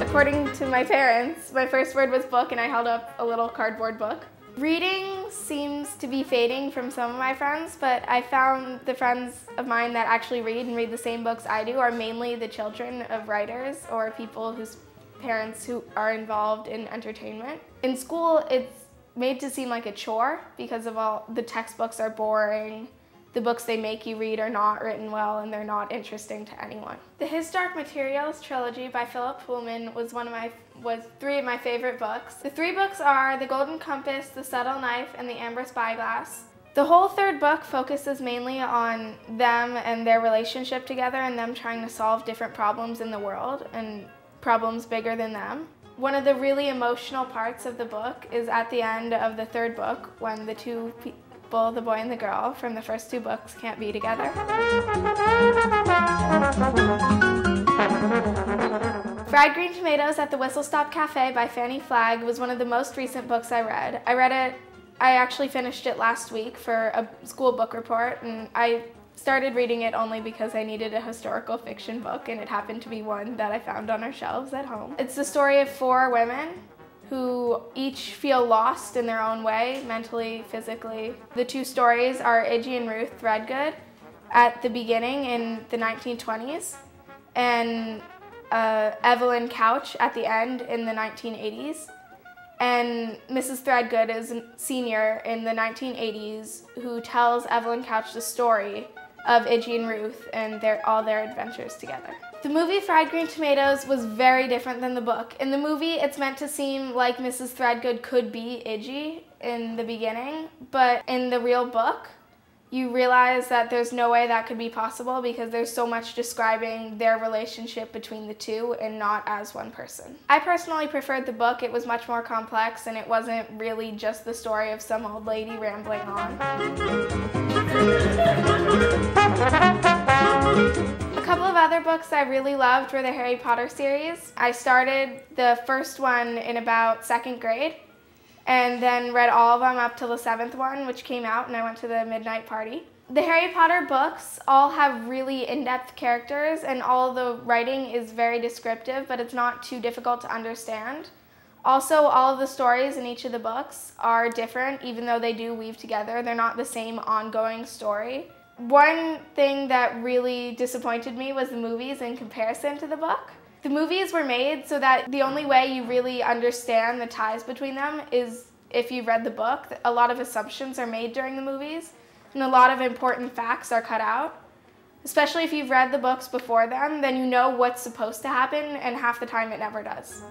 According to my parents, my first word was book, and I held up a little cardboard book. Reading seems to be fading from some of my friends, but I found the friends of mine that actually read and read the same books I do are mainly the children of writers or people whose parents who are involved in entertainment. In school, it's made to seem like a chore because of all the textbooks are boring, the books they make you read are not written well, and they're not interesting to anyone. The His Dark Materials trilogy by Philip Pullman was three of my favorite books. The three books are The Golden Compass, The Subtle Knife, and The Amber Spyglass. The whole third book focuses mainly on them and their relationship together and them trying to solve different problems in the world and problems bigger than them. One of the really emotional parts of the book is at the end of the third book when the two people, the boy and the girl from the first two books, can't be together. Fried Green Tomatoes at the Whistle Stop Cafe by Fanny Flagg was one of the most recent books I read. I actually finished it last week for a school book report, and I started reading it only because I needed a historical fiction book, and it happened to be one that I found on our shelves at home. It's the story of 4 women who each feel lost in their own way, mentally, physically. The 2 stories are Iggy and Ruth Threadgood at the beginning in the 1920s, and Evelyn Couch at the end in the 1980s. And Mrs. Threadgood is a senior in the 1980s who tells Evelyn Couch the story of Iggy and Ruth and all their adventures together. The movie Fried Green Tomatoes was very different than the book. In the movie, it's meant to seem like Mrs. Threadgood could be Iggy in the beginning, but in the real book, you realize that there's no way that could be possible because there's so much describing their relationship between the two and not as one person. I personally preferred the book. It was much more complex and it wasn't really just the story of some old lady rambling on. A couple of other books I really loved were the Harry Potter series. I started the first one in about 2nd grade, and then read all of them up till the 7th one, which came out, and I went to the midnight party. The Harry Potter books all have really in-depth characters, and all the writing is very descriptive, but it's not too difficult to understand. Also, all of the stories in each of the books are different, even though they do weave together. They're not the same ongoing story. One thing that really disappointed me was the movies in comparison to the book. The movies were made so that the only way you really understand the ties between them is if you've read the book. A lot of assumptions are made during the movies, and a lot of important facts are cut out. Especially if you've read the books before them, then you know what's supposed to happen, and half the time it never does.